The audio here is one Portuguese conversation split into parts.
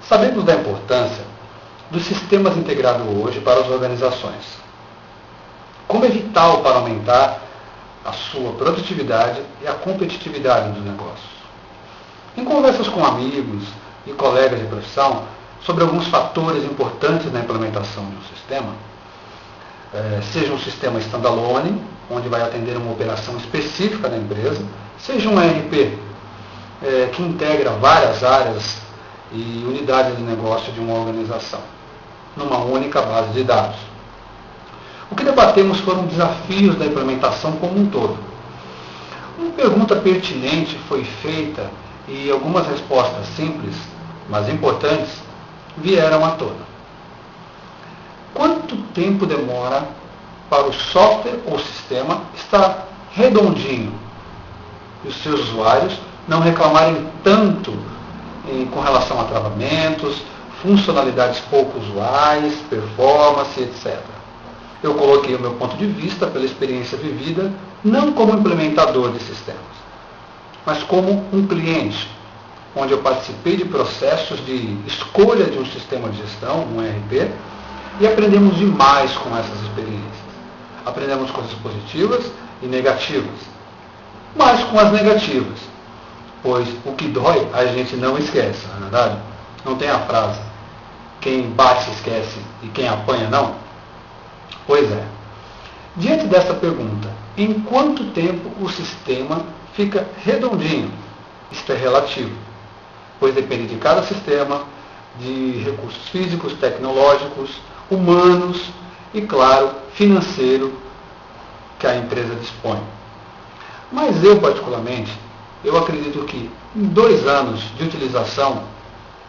Sabemos da importância dos sistemas integrados hoje para as organizações. Como é vital para aumentar a sua produtividade e a competitividade dos negócios. Em conversas com amigos e colegas de profissão sobre alguns fatores importantes na implementação de um sistema, seja um sistema standalone, onde vai atender uma operação específica da empresa, seja um ERP, que integra várias áreas e unidades de negócio de uma organização, numa única base de dados. O que debatemos foram desafios da implementação como um todo. Uma pergunta pertinente foi feita e algumas respostas simples, mas importantes, vieram à tona. Quanto tempo demora para o software ou sistema estar redondinho e os seus usuários não reclamarem tanto com relação a travamentos, funcionalidades pouco usuais, performance, etc. Eu coloquei o meu ponto de vista pela experiência vivida, não como implementador de sistemas, mas como um cliente, onde eu participei de processos de escolha de um sistema de gestão, um ERP, e aprendemos demais com essas experiências. Aprendemos coisas positivas e negativas, mas com as negativas, pois o que dói a gente não esquece, não é verdade? Não tem a frase, quem bate esquece e quem apanha não? Pois é. Diante dessa pergunta, em quanto tempo o sistema fica redondinho? Isto é relativo, pois depende de cada sistema, de recursos físicos, tecnológicos, humanos e, claro, financeiro que a empresa dispõe. Mas eu, particularmente, eu acredito que 2 anos de utilização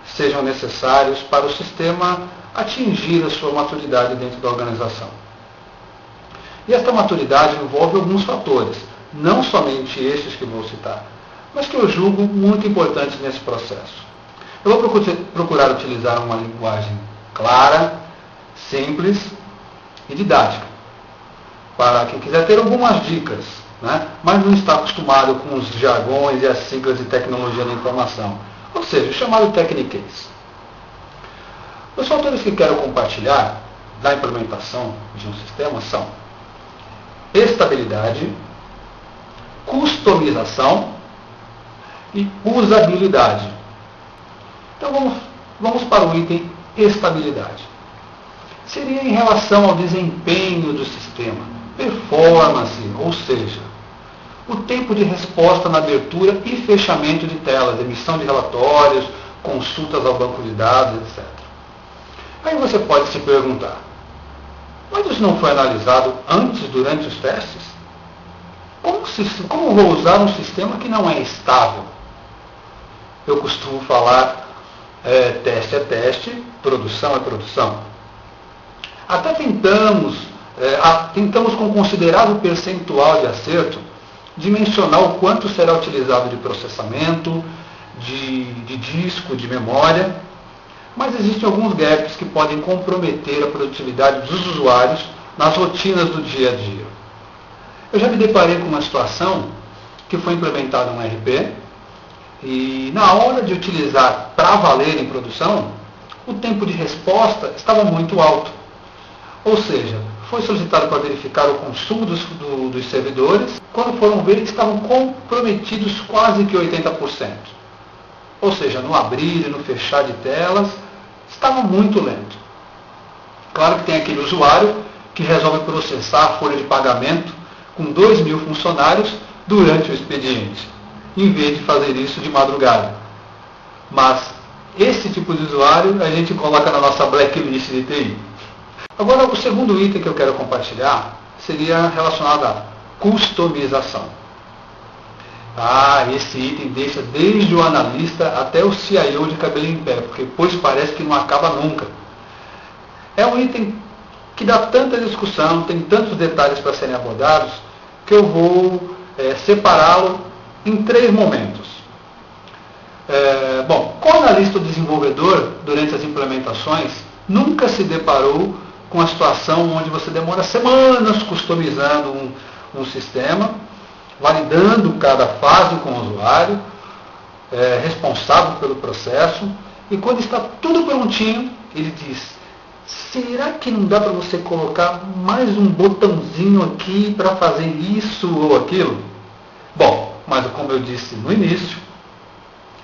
sejam necessários para o sistema atingir a sua maturidade dentro da organização. E esta maturidade envolve alguns fatores, não somente estes que vou citar, mas que eu julgo muito importantes nesse processo. Eu vou procurar utilizar uma linguagem clara, simples e didática, para quem quiser ter algumas dicas, mas não está acostumado com os jargões e as siglas de tecnologia da informação, ou seja, o chamado techniquez. Os fatores que quero compartilhar da implementação de um sistema são estabilidade, customização e usabilidade. Então vamos para o item estabilidade. Seria em relação ao desempenho do sistema, performance, ou seja, o tempo de resposta na abertura e fechamento de telas, emissão de relatórios, consultas ao banco de dados, etc. Aí você pode se perguntar, mas isso não foi analisado antes, durante os testes? Como vou usar um sistema que não é estável? Eu costumo falar, teste é teste, produção é produção. Até tentamos com considerável percentual de acerto, dimensionar o quanto será utilizado de processamento, de disco, de memória, mas existem alguns gaps que podem comprometer a produtividade dos usuários nas rotinas do dia a dia. Eu já me deparei com uma situação que foi implementada um ERP e na hora de utilizar para valer em produção, o tempo de resposta estava muito alto. Ou seja, foi solicitado para verificar o consumo dos servidores, quando foram ver, estavam comprometidos quase que 80%. Ou seja, no abrir e no fechar de telas, estava muito lento. Claro que tem aquele usuário que resolve processar a folha de pagamento com 2.000 funcionários durante o expediente, em vez de fazer isso de madrugada. Mas esse tipo de usuário a gente coloca na nossa blacklist de TI. Agora, o segundo item que eu quero compartilhar seria relacionado à customização. Esse item deixa desde o analista até o CIO de cabelo em pé, porque depois parece que não acaba nunca. É um item que dá tanta discussão, tem tantos detalhes para serem abordados, que eu vou separá-lo em 3 momentos. O analista ou desenvolvedor, durante as implementações, nunca se deparou com a situação onde você demora semanas customizando um sistema, validando cada fase com o usuário, responsável pelo processo, e quando está tudo prontinho, ele diz: será que não dá para você colocar mais um botãozinho aqui para fazer isso ou aquilo? Bom, mas como eu disse no início,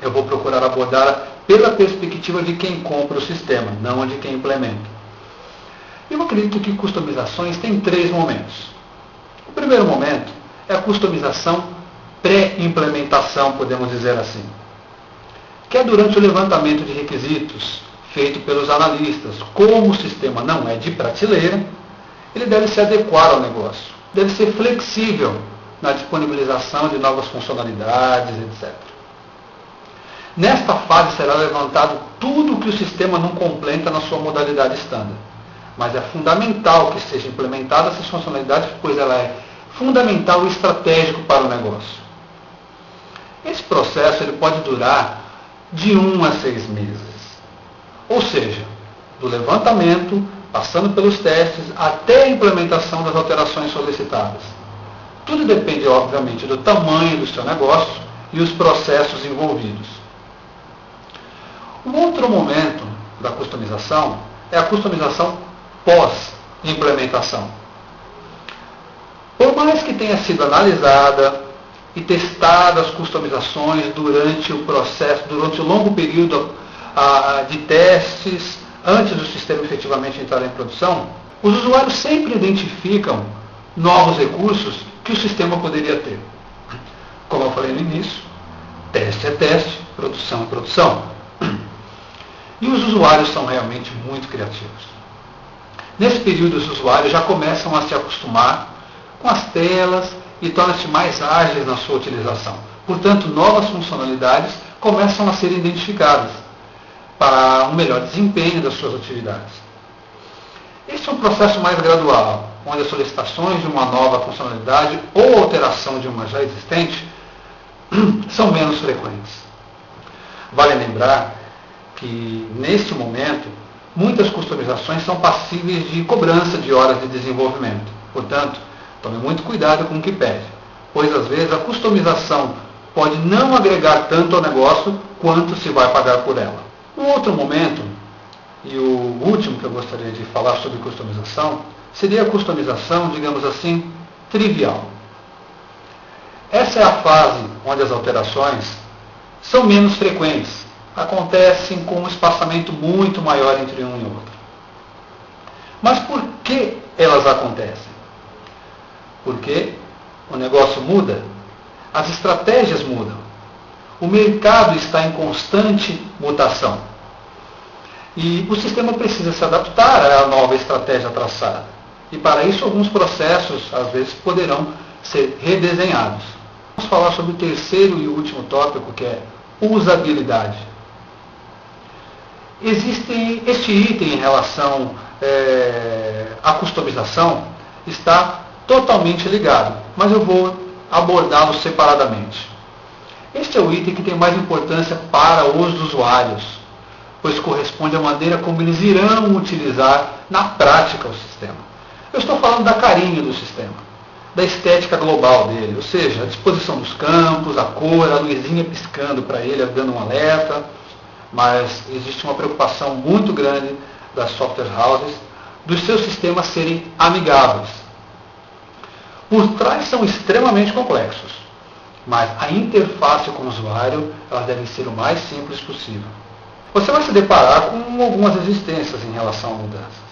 eu vou procurar abordar pela perspectiva de quem compra o sistema, não de quem implementa. Eu acredito que customizações têm 3 momentos. O primeiro momento é a customização pré-implementação, podemos dizer assim, que é durante o levantamento de requisitos feito pelos analistas. Como o sistema não é de prateleira, ele deve se adequar ao negócio, deve ser flexível na disponibilização de novas funcionalidades, etc. Nesta fase será levantado tudo o que o sistema não completa na sua modalidade estándar. Mas é fundamental que seja implementada essas funcionalidades, pois ela é fundamental e estratégico para o negócio. Esse processo ele pode durar de 1 a 6 meses. Ou seja, do levantamento, passando pelos testes, até a implementação das alterações solicitadas. Tudo depende, obviamente, do tamanho do seu negócio e os processos envolvidos. Um outro momento da customização é a customização pós-implementação. Por mais que tenha sido analisada e testada as customizações durante o processo, durante o longo período de testes, antes do sistema efetivamente entrar em produção, os usuários sempre identificam novos recursos que o sistema poderia ter. Como eu falei no início, teste é teste, produção é produção. E os usuários são realmente muito criativos. Nesse período, os usuários já começam a se acostumar com as telas e tornam-se mais ágeis na sua utilização. Portanto, novas funcionalidades começam a ser identificadas para um melhor desempenho das suas atividades. Este é um processo mais gradual, onde as solicitações de uma nova funcionalidade ou alteração de uma já existente são menos frequentes. Vale lembrar que, neste momento, muitas customizações são passíveis de cobrança de horas de desenvolvimento. Portanto, tome muito cuidado com o que pede, pois às vezes a customização pode não agregar tanto ao negócio quanto se vai pagar por ela. Um outro momento, e o último que eu gostaria de falar sobre customização, seria a customização, digamos assim, trivial. Essa é a fase onde as alterações são menos frequentes, acontecem com um espaçamento muito maior entre um e outro. Mas por que elas acontecem? Porque o negócio muda, as estratégias mudam, o mercado está em constante mutação. E o sistema precisa se adaptar à nova estratégia traçada. E para isso alguns processos, às vezes, poderão ser redesenhados. Vamos falar sobre o terceiro e último tópico, que é usabilidade. Este item em relação à customização está totalmente ligado, mas eu vou abordá-lo separadamente. Este é o item que tem mais importância para os usuários, pois corresponde à maneira como eles irão utilizar na prática o sistema. Eu estou falando da carinha do sistema, da estética global dele, ou seja, a disposição dos campos, a cor, a luzinha piscando para ele, dando um alerta, mas existe uma preocupação muito grande das software houses dos seus sistemas serem amigáveis. Por trás são extremamente complexos, mas a interface com o usuário, elas devem ser o mais simples possível. Você vai se deparar com algumas resistências em relação a mudanças.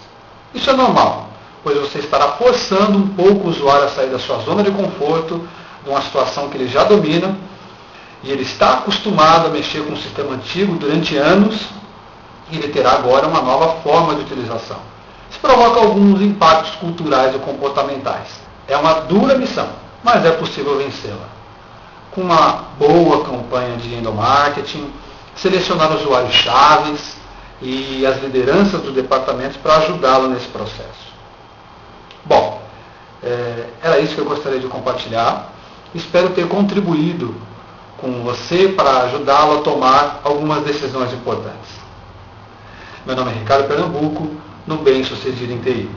Isso é normal, pois você estará forçando um pouco o usuário a sair da sua zona de conforto, de uma situação que ele já domina, e ele está acostumado a mexer com um sistema antigo durante anos, e ele terá agora uma nova forma de utilização. Isso provoca alguns impactos culturais e comportamentais. É uma dura missão, mas é possível vencê-la. Com uma boa campanha de endomarketing, selecionar usuários chaves e as lideranças dos departamentos para ajudá-lo nesse processo. Bom, era isso que eu gostaria de compartilhar. Espero ter contribuído com você para ajudá-lo a tomar algumas decisões importantes. Meu nome é Ricardo Pernambuco, no Bem Sucedido em TI.